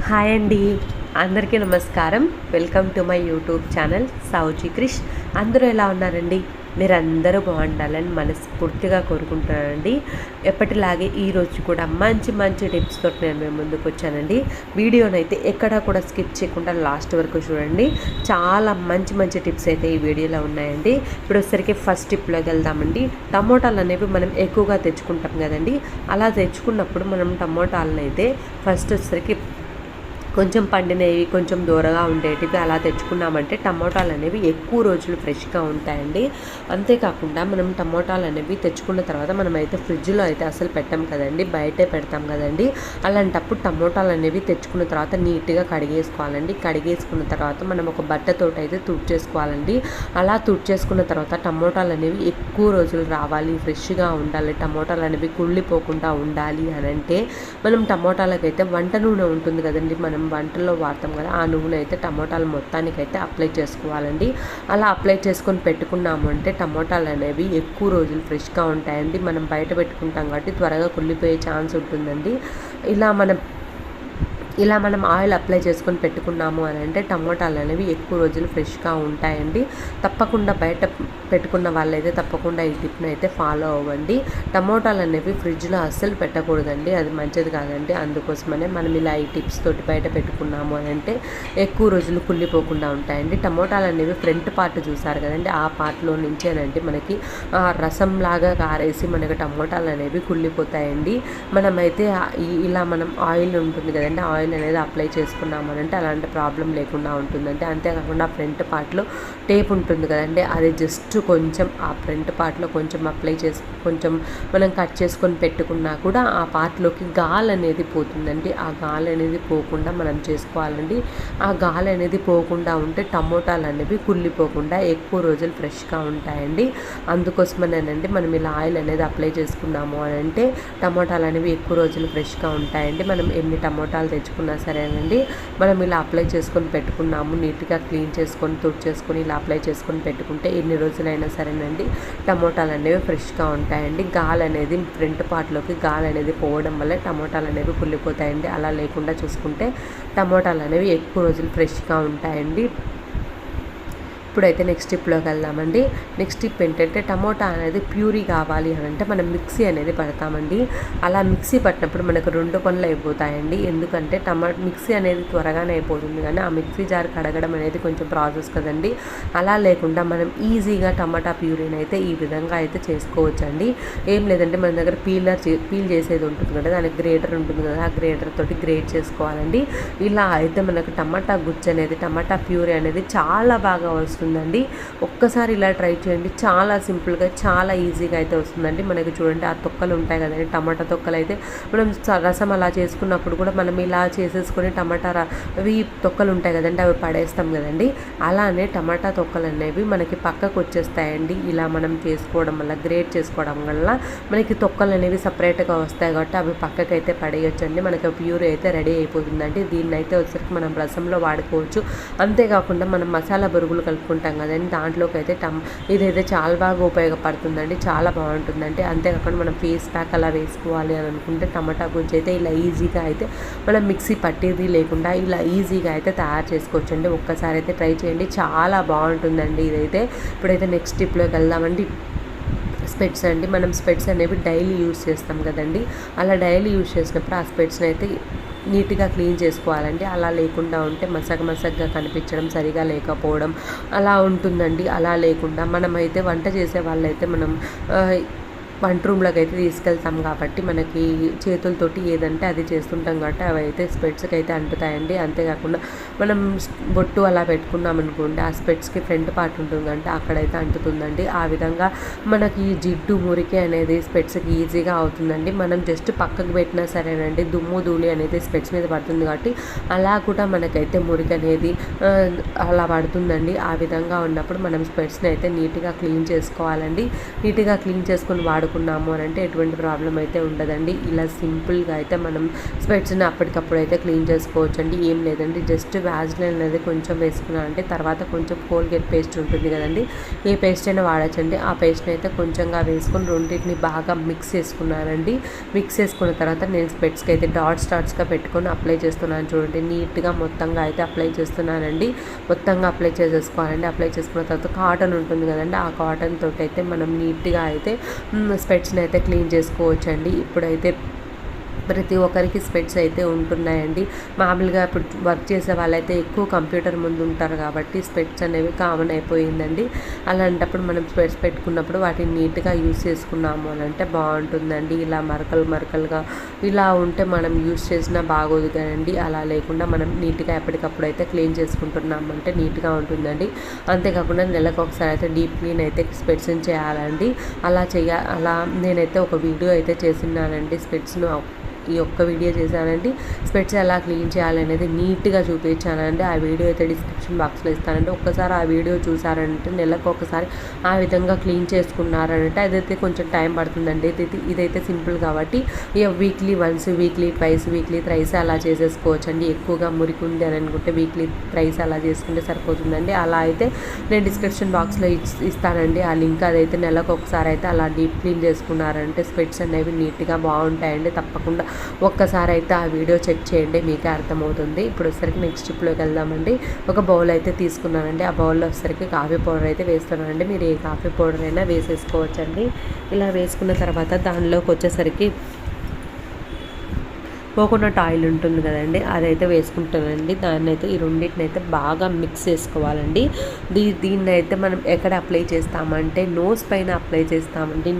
Hi అండి, అందరికీ నమస్కారం. Welcome to my YouTube channel Souji Krish. అందరూ ఎలా ఉన్నారండి? మీరందరూ బాగుండాలని మనస్ఫూర్తిగా కోరుకుంటున్నానండి. ఎప్పటిలాగే ఈరోజు కూడా మంచి మంచి టిప్స్తో నేను మేము ముందుకు వచ్చానండి. వీడియోనైతే ఎక్కడా కూడా స్కిప్ చేయకుండా లాస్ట్ వరకు చూడండి. చాలా మంచి మంచి టిప్స్ అయితే ఈ వీడియోలో ఉన్నాయండి. ఇప్పుడు వచ్చేసరికి ఫస్ట్ టిప్లోకి వెళ్దామండి. టమోటాలు అనేవి మనం ఎక్కువగా తెచ్చుకుంటాం కదండి. అలా తెచ్చుకున్నప్పుడు మనం టమోటాలను అయితే ఫస్ట్ వచ్చేసరికి కొంచెం పండినవి, కొంచెం దూరగా ఉండేటివి అలా తెచ్చుకున్నామంటే టమోటాలు అనేవి ఎక్కువ రోజులు ఫ్రెష్గా ఉంటాయండి. అంతేకాకుండా మనం టమోటాలు అనేవి తెచ్చుకున్న తర్వాత మనమైతే ఫ్రిడ్జ్లో అయితే అసలు పెట్టాం కదండి, బయటే పెడతాం కదండి. అలాంటప్పుడు టమోటాలు అనేవి తెచ్చుకున్న తర్వాత నీట్గా కడిగేసుకోవాలండి. కడిగేసుకున్న తర్వాత మనం ఒక బట్టతోటి అయితే తుడిచేసుకోవాలండి. అలా తుడిచేసుకున్న తర్వాత టమోటాలు అనేవి ఎక్కువ రోజులు రావాలి, ఫ్రెష్గా ఉండాలి, టమోటాలు అనేవి కుళ్ళిపోకుండా ఉండాలి అని అంటే మనం టమోటాలకైతే వంట నూనె ఉంటుంది కదండి, మనం వంటల్లో వాడతాం కదా, ఆ నూనె అయితే టమోటాలు మొత్తానికైతే అప్లై చేసుకోవాలండి. అలా అప్లై చేసుకొని పెట్టుకున్నాము అంటే టమోటాలు అనేవి ఎక్కువ రోజులు ఫ్రెష్గా ఉంటాయండి. మనం బయట పెట్టుకుంటాం కాబట్టి త్వరగా కుళ్ళిపోయే ఛాన్స్ ఉంటుందండి. ఇలా మనం ఆయిల్ అప్లై చేసుకొని పెట్టుకున్నాము అని అంటే టమోటాలు అనేవి ఎక్కువ రోజులు ఫ్రెష్గా ఉంటాయండి. తప్పకుండా బయట పెట్టుకున్న వాళ్ళైతే తప్పకుండా ఈ టిప్ని అయితే ఫాలో అవ్వండి. టమోటాలు అనేవి ఫ్రిడ్జ్లో అస్సలు పెట్టకూడదండి, అది మంచిది కాదండి. అందుకోసమనే మనం ఇలా ఈ టిప్స్ తోటి బయట పెట్టుకున్నాము అని అంటే ఎక్కువ రోజులు కుళ్ళిపోకుండా ఉంటాయండి. టమోటాలు అనేవి ఫ్రంట్ పార్ట్ చూసారు కదండి, ఆ పార్ట్లో నుంచేనండి మనకి రసంలాగా కారేసి మనకి టమోటాలు అనేవి కుళ్ళిపోతాయండి. మనమైతే ఇలా మనం ఆయిల్ ఉంటుంది కదండి, ఆయిల్ అనేది అప్లై చేసుకున్నామనంటే అలాంటి ప్రాబ్లం లేకుండా ఉంటుందండి. అంతేకాకుండా ఫ్రంట్ పార్ట్లో టేప్ ఉంటుంది కదండి, అది జస్ట్ కొంచెం ఆ ఫ్రంట్ పార్ట్లో కొంచెం అప్లై చేసి కొంచెం మనం కట్ చేసుకొని పెట్టుకున్నా కూడా ఆ పార్ట్లోకి గాలి అనేది పోతుందండి. ఆ గాలి అనేది పోకుండా మనం చేసుకోవాలండి. ఆ గాలి అనేది పోకుండా ఉంటే టమోటాలు అనేవి కుళ్ళిపోకుండా ఎక్కువ రోజులు ఫ్రెష్గా ఉంటాయండి. అందుకోసమనేనండి మనం ఇలా ఆయిల్ అనేది అప్లై చేసుకున్నాము అని అంటే టమోటాలు అనేవి ఎక్కువ రోజులు ఫ్రెష్గా ఉంటాయండి. మనం ఎన్ని టమోటాలు తెచ్చుకున్నా సరేనండి, మనం ఇలా అప్లై చేసుకొని పెట్టుకున్నాము, నీట్గా క్లీన్ చేసుకొని తుడిచేసుకొని ఇలా అప్లై చేసుకొని పెట్టుకుంటే ఎన్ని రోజులైనా సరేనండి టమోటాలు అనేవి ఫ్రెష్గా ఉంటాయండి. గాలి అనేది ఫ్రంట్ పార్ట్లోకి గాలి అనేది పోవడం వల్ల టమోటాలు అనేవి కుళ్ళిపోతాయండి. అలా లేకుండా చూసుకుంటే టమోటాలు అనేవి ఎక్కువ రోజులు ఫ్రెష్గా ఉంటాయండి. ఇప్పుడైతే నెక్స్ట్ టిప్లోకి వెళ్దామండి. నెక్స్ట్ టిప్ ఏంటంటే టమోటా అనేది ప్యూరీ కావాలి అని అంటే మనం మిక్సీ అనేది పడతామండి. అలా మిక్సీ పట్టినప్పుడు మనకు 2 పనులు అయిపోతాయండి. ఎందుకంటే మిక్సీ అనేది త్వరగానే అయిపోతుంది, కానీ ఆ మిక్సీ జార్ కడగడం అనేది కొంచెం ప్రాసెస్ కదండి. అలా లేకుండా మనం ఈజీగా టమాటా ప్యూరీని అయితే ఈ విధంగా అయితే చేసుకోవచ్చండి. ఏం లేదంటే మన దగ్గర పీల్ చేసేది ఉంటుంది కదా, దానికి గ్రేటర్ ఉంటుంది కదా, ఆ గ్రేటర్ తోటి గ్రేట్ చేసుకోవాలండి. ఇలా అయితే మనకు టమాటా గుజ్జు అనేది, టమాటా ప్యూరీ అనేది చాలా బాగా వస్తుందండి. ఒక్కసారి ఇలా ట్రై చేయండి, చాలా సింపుల్గా చాలా ఈజీగా అయితే వస్తుందండి. మనకి చూడండి ఆ తొక్కలు ఉంటాయి కదండి, టమాటా తొక్కలు అయితే మనం రసం అలా చేసుకున్నప్పుడు కూడా మనం ఇలా చేసేసుకొని అవి తొక్కలు ఉంటాయి కదండి, అవి పడేస్తాం కదండి. అలానే టమాటా తొక్కలు అనేవి మనకి పక్కకు వచ్చేస్తాయండి. ఇలా మనం చేసుకోవడం వల్ల, గ్రేట్ చేసుకోవడం వల్ల మనకి తొక్కలు అనేవి సపరేట్గా వస్తాయి కాబట్టి అవి పక్కకైతే పడేయొచ్చండి. మనకి ప్యూరీ అయితే రెడీ అయిపోతుందండి. దీన్ని అయితే వచ్చరికి మనం రసంలో వాడుకోవచ్చు. అంతేకాకుండా మనం మసాలా బొరుగులు కలుపుకుంటాం కదండి, దాంట్లోకి అయితే ఇదైతే చాలా బాగా ఉపయోగపడుతుందండి, చాలా బాగుంటుందండి. అంతేకాకుండా మనం ఫేస్ ప్యాక్ అలా వేసుకోవాలి అని అనుకుంటే టమాటా గుజ్జు అయితే ఇలా ఈజీగా అయితే మనం మిక్సీ పట్టేది లేకుండా ఇలా ఈజీగా అయితే తయారు చేసుకోవచ్చండి. ఒక్కసారి అయితే ట్రై చేయండి, చాలా బాగుంటుందండి ఇదైతే. ఇప్పుడైతే నెక్స్ట్ టిప్లోకి వెళ్దామండి. స్పెట్స్ అండి, మనం స్పెట్స్ అనేవి డైలీ యూజ్ చేస్తాం కదండి. అలా డైలీ యూజ్ చేసినప్పుడు ఆ స్పెట్స్ని అయితే నీట్గా క్లీన్ చేసుకోవాలండి. అలా లేకుండా ఉంటే మసగ్గా కనిపించడం, సరిగా లేకపోవడం అలా ఉంటుందండి. అలా లేకుండా మనమైతే వంట చేసే వాళ్ళైతే మనం వంట రూమ్లోకి అయితే తీసుకెళ్తాం కాబట్టి మనకి చేతులతోటి ఏదంటే అది చేస్తుంటాం కాబట్టి అవి అయితే స్పెట్స్కి అయితే అంటుతాయండి. అంతేకాకుండా మనం బొట్టు అలా పెట్టుకున్నాం అనుకోండి, ఆ స్పెట్స్కి ఫ్రంట్ పార్ట్ ఉంటుంది అంటే అక్కడైతే అంటుతుందండి. ఆ విధంగా మనకి జిడ్డు మురికి అనేది స్పెట్స్కి ఈజీగా అవుతుందండి. మనం జస్ట్ పక్కకు పెట్టినా సరేనండి, దుమ్ము ధూళి అనేది స్పెట్స్ మీద పడుతుంది కాబట్టి అలా కూడా మనకైతే మురికి అనేది అలా పడుతుందండి. ఆ విధంగా ఉన్నప్పుడు మనం స్పెట్స్ని అయితే నీట్గా క్లీన్ చేసుకోవాలండి. నీట్గా క్లీన్ చేసుకొని వాడుకోవాలి. పెట్టుకున్నాము అని అంటే ఎటువంటి ప్రాబ్లం అయితే ఉండదండి. ఇలా సింపుల్గా అయితే మనం స్పెట్స్ని అప్పటికప్పుడు అయితే క్లీన్ చేసుకోవచ్చు అండి. ఏం లేదండి, జస్ట్ వ్యాజ్లైన్ అనేది కొంచెం వేసుకున్నాను అంటే తర్వాత కొంచెం కోల్గేట్ పేస్ట్ ఉంటుంది కదండి, ఏ పేస్ట్ అయినా వాడచ్చండి. ఆ పేస్ట్ని అయితే కొంచెంగా వేసుకొని రెండింటిని బాగా మిక్స్ చేసుకున్నానండి. మిక్స్ చేసుకున్న తర్వాత నేను స్పెట్స్కి అయితే డాట్స్గా పెట్టుకొని అప్లై చేస్తున్నాను. చూడండి, నీట్గా మొత్తంగా అయితే అప్లై చేస్తున్నానండి. మొత్తంగా అప్లై చేసేసుకోవాలండి. అప్లై చేసుకున్న తర్వాత కాటన్ ఉంటుంది కదండి, ఆ కాటన్ తోటి అయితే మనం నీట్గా అయితే స్పెట్స్ని అయితే క్లీన్ చేసుకోవచ్చు అండి. ఇప్పుడైతే ప్రతి ఒక్కరికి స్పెట్స్ అయితే ఉంటున్నాయండి. మామూలుగా ఇప్పుడు వర్క్ చేసే వాళ్ళైతే ఎక్కువ కంప్యూటర్ ముందు ఉంటారు కాబట్టి స్పెట్స్ అనేవి కామన్ అయిపోయిందండి. అలాంటప్పుడు మనం స్పెట్స్ పెట్టుకున్నప్పుడు వాటిని నీట్గా యూస్ చేసుకున్నాము అని అంటే బాగుంటుందండి. ఇలా మరకలుగా ఇలా ఉంటే మనం యూస్ చేసినా బాగోదు కదండి. అలా లేకుండా మనం నీట్గా ఎప్పటికప్పుడు అయితే క్లీన్ చేసుకుంటున్నామంటే నీట్గా ఉంటుందండి. అంతేకాకుండా నెలకు ఒకసారి అయితే డీప్ క్లీన్ అయితే స్పెట్స్ని చేయాలండి. అలా నేనైతే ఒక వీడియో అయితే చేసినానండి. స్పెట్స్ను ఈ ఒక్క వీడియో చేశానండి. స్పెట్స్ ఎలా క్లీన్ చేయాలనేది నీట్గా చూపించానండి. ఆ వీడియో అయితే డిస్క్రిప్షన్ బాక్స్లో ఇస్తానండి. ఒక్కసారి ఆ వీడియో చూసారంటే నెలకు ఒకసారి ఆ విధంగా క్లీన్ చేసుకున్నారంటే అదైతే కొంచెం టైం పడుతుందండి. ఇదైతే సింపుల్ కాబట్టి weekly once, weekly twice, weekly thrice అలా చేసేసుకోవచ్చు అండి. ఎక్కువగా మురికి ఉంది అని అనుకుంటే వీక్లీ థ్రైస్ అలా చేసుకుంటే సరిపోతుందండి. అలా అయితే నేను డిస్క్రిప్షన్ బాక్స్లో ఇస్తానండి ఆ లింక్. అదైతే నెలకు ఒకసారి అయితే అలా డీప్ క్లీన్ చేసుకున్నారంటే స్పెట్స్ అనేవి నీట్గా బాగుంటాయండి. తప్పకుండా ఒక్కసారి అయితే ఆ వీడియో చెక్ చేయండి, మీకే అర్థమవుతుంది. ఇప్పుడు వచ్చేసరికి నెక్స్ట్ స్టెప్లోకి వెళ్దామండి. ఒక బౌల్ అయితే తీసుకున్నానండి. ఆ బౌల్లో వచ్చేసరికి కాఫీ పౌడర్ అయితే వేస్తున్నానండి. మీరు ఏ కాఫీ పౌడర్ అయినా వేసేసుకోవచ్చండి. ఇలా వేసుకున్న తర్వాత దానిలోకి వచ్చేసరికి కోకోనట్ ఆయిల్ ఉంటుంది కదండి, అదైతే వేసుకుంటానండి. దాన్ని అయితే ఈ రెండింటిని అయితే బాగా మిక్స్ చేసుకోవాలండి. దీన్ని అయితే మనం ఎక్కడ అప్లై చేస్తామంటే నోస్ పైన అప్లై చేస్తామండి.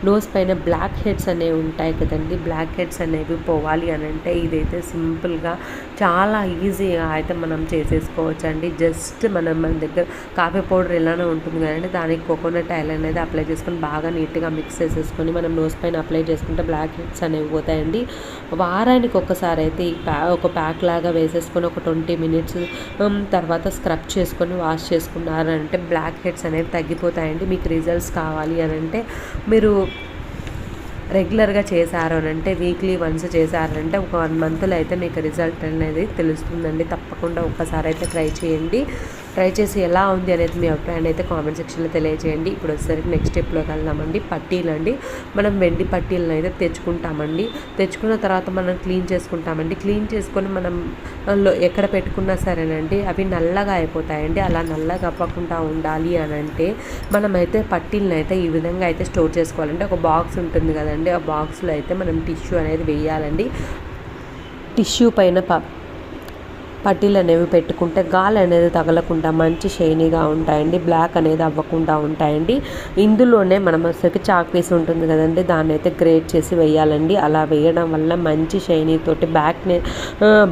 నోస్ పైన బ్లాక్ హెడ్స్ అనేవి ఉంటాయి కదండి, బ్లాక్ హెడ్స్ అనేవి పోవాలి అని అంటే ఇదైతే సింపుల్గా చాలా ఈజీగా అయితే మనం చేసేసుకోవచ్చు అండి. జస్ట్ మన దగ్గర కాఫీ పౌడర్ ఎలానే ఉంటుంది కదండి, దానికి కోకోనట్ ఆయిల్ అనేది అప్లై చేసుకొని బాగా నీట్గా మిక్స్ చేసేసుకొని మనం నోస్ పైన అప్లై చేసుకుంటే బ్లాక్ హెడ్స్ అనేవి పోతాయండి. వారానికి ఒక్కసారి అయితే ఒక ప్యాక్ లాగా వేసేసుకొని ఒక 20 మినిట్స్ తర్వాత స్క్రబ్ చేసుకొని వాష్ చేసుకున్నారంటే బ్లాక్ హెడ్స్ అనేవి తగ్గిపోతాయండి. మీకు రిజల్ట్స్ కావాలి అని అంటే మీరు రెగ్యులర్గా చేశారు అని అంటే వీక్లీ వన్స్ చేశారంటే ఒక 1 మంత్లో అయితే మీకు రిజల్ట్ అనేది తెలుస్తుందండి. తప్పకుండా ఒక్కసారి అయితే ట్రై చేయండి. ట్రై చేసి ఎలా ఉంది అనేది మీ అభిప్రాయాన్ని అయితే కామెంట్ సెక్షన్లో తెలియజేయండి. ఇప్పుడు వచ్చేసరికి నెక్స్ట్ స్టెప్లోకి వెళ్దామండి. పట్టీలు అండి. మనం వెండి పట్టీలను అయితే తెచ్చుకుంటామండి. తెచ్చుకున్న తర్వాత మనం క్లీన్ చేసుకుంటామండి. క్లీన్ చేసుకొని మనం ఎక్కడ పెట్టుకున్నా సరేనండి అవి నల్లగా అయిపోతాయండి. అలా నల్లగా అవ్వకుండా ఉండాలి అని అంటే మనమైతే పట్టీలను అయితే ఈ విధంగా అయితే స్టోర్ చేసుకోవాలండి. ఒక బాక్స్ ఉంటుంది కదండి, ఆ బాక్స్లో అయితే మనం టిష్యూ అనేది వేయాలండి. టిష్యూ పైన పట్టీలు అనేవి పెట్టుకుంటే గాలి అనేది తగలకుండా మంచి షైనీగా ఉంటాయండి, బ్లాక్ అనేది అవ్వకుండా ఉంటాయండి. ఇందులోనే మనం వచ్చేసరికి చాక్ పీస్ ఉంటుంది కదండి, దాన్ని అయితే గ్రేట్ చేసి వేయాలండి. అలా వేయడం వల్ల మంచి షైనీ తోటి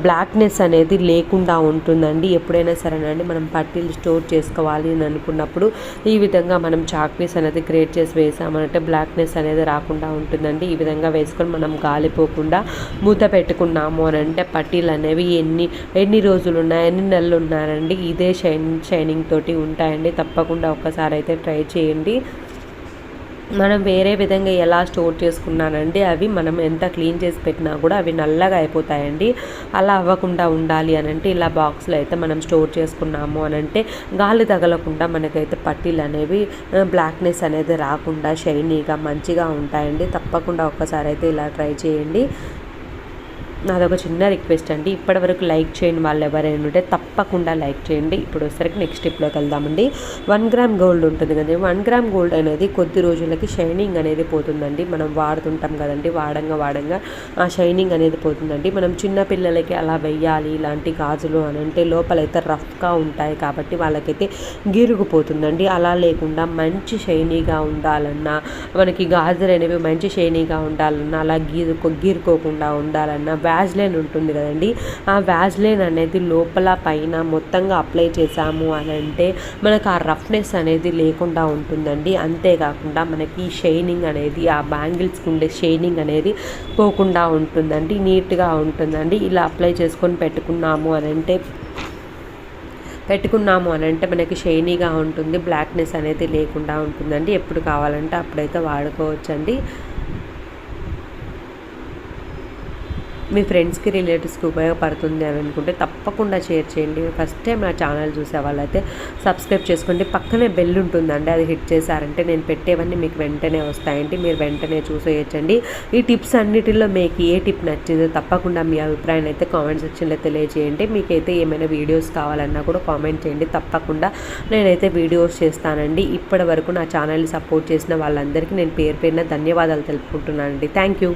బ్లాక్నెస్ అనేది లేకుండా ఉంటుందండి. ఎప్పుడైనా సరేనండి మనం పట్టీలు స్టోర్ చేసుకోవాలి అని అనుకున్నప్పుడు ఈ విధంగా మనం చాక్ పీస్ అనేది గ్రేట్ చేసి వేసామంటే బ్లాక్నెస్ అనేది రాకుండా ఉంటుందండి. ఈ విధంగా వేసుకొని మనం గాలిపోకుండా మూత పెట్టుకున్నాము అని అంటే పట్టీలు అనేవి ఎన్ని రోజులు ఉన్నాయి, ఎన్ని నెలలు ఉన్నారండి ఇదే షైనింగ్ తోటి ఉంటాయండి. తప్పకుండా ఒక్కసారి అయితే ట్రై చేయండి. మనం వేరే విధంగా ఎలా స్టోర్ చేసుకున్నానండి అవి మనం ఎంత క్లీన్ చేసి పెట్టినా కూడా అవి నల్లగా అయిపోతాయండి. అలా అవ్వకుండా ఉండాలి అని అంటే ఇలా బాక్స్లో అయితే మనం స్టోర్ చేసుకున్నాము అని అంటే గాలి తగలకుండా మనకైతే పట్టీలు అనేవి బ్లాక్నెస్ అనేది రాకుండా షైనీగా మంచిగా ఉంటాయండి. తప్పకుండా ఒక్కసారి అయితే ఇలా ట్రై చేయండి. నాదొక చిన్న రిక్వెస్ట్ అండి, ఇప్పటివరకు లైక్ చేయని వాళ్ళు ఎవరైనా ఉంటే తప్పకుండా లైక్ చేయండి. ఇప్పుడు వచ్చేసరికి నెక్స్ట్ స్టెప్లోకి వెళ్దామండి. 1 గ్రామ్ గోల్డ్ ఉంటుంది కదండి, 1 గ్రామ్ గోల్డ్ అనేది కొద్ది రోజులకి షైనింగ్ అనేది పోతుందండి. మనం వాడుతుంటాం కదండి, వాడంగా ఆ షైనింగ్ అనేది పోతుందండి. మనం చిన్న పిల్లలకి అలా వెయ్యాలి ఇలాంటి గాజులు అని అంటే లోపలైతే రఫ్గా ఉంటాయి కాబట్టి వాళ్ళకైతే గిరుగుపోతుందండి. అలా లేకుండా మంచి షైనీగా ఉండాలన్నా, మనకి గాజులు అనేవి మంచి షైనీగా ఉండాలన్నా, అలా గీరుకోకుండా ఉండాలన్నా వ్యాజ్లైన్ ఉంటుంది కదండి, ఆ వ్యాజ్లైన్ అనేది లోపల పైన మొత్తంగా అప్లై చేసాము అని అంటే మనకు ఆ రఫ్నెస్ అనేది లేకుండా ఉంటుందండి. అంతేకాకుండా మనకి షైనింగ్ అనేది ఆ బ్యాంగిల్స్కి ఉండే షైనింగ్ అనేది పోకుండా ఉంటుందండి, నీట్గా ఉంటుందండి. ఇలా అప్లై చేసుకొని పెట్టుకున్నాము అని అంటే పెట్టుకున్నాము అని అంటే మనకి షైనీగా ఉంటుంది, బ్లాక్నెస్ అనేది లేకుండా ఉంటుందండి. ఎప్పుడు కావాలంటే అప్పుడైతే వాడుకోవచ్చండి. మీ ఫ్రెండ్స్కి రిలేటివ్స్కి ఉపయోగపడుతుంది అని అనుకుంటే తప్పకుండా షేర్ చేయండి. ఫస్ట్ టైం నా ఛానల్ చూసే వాళ్ళైతే సబ్స్క్రైబ్ చేసుకోండి. పక్కనే బెల్ ఉంటుందండి, అది హిట్ చేశారంటే నేను పెట్టేవన్నీ మీకు వెంటనే వస్తాయండి, మీరు వెంటనే చూసేయచ్చండి. ఈ టిప్స్ అన్నిటిలో మీకు ఏ టిప్ నచ్చిందో తప్పకుండా మీ అభిప్రాయాన్ని అయితే కామెంట్ సెక్షన్లో తెలియజేయండి. మీకైతే ఏమైనా వీడియోస్ కావాలన్నా కూడా కామెంట్ చేయండి, తప్పకుండా నేనైతే వీడియోస్ చేస్తానండి. ఇప్పటి వరకు నా ఛానల్ని సపోర్ట్ చేసిన వాళ్ళందరికీ నేను పేరు పేరున ధన్యవాదాలు తెలుపుకుంటున్నానండి. Thank you.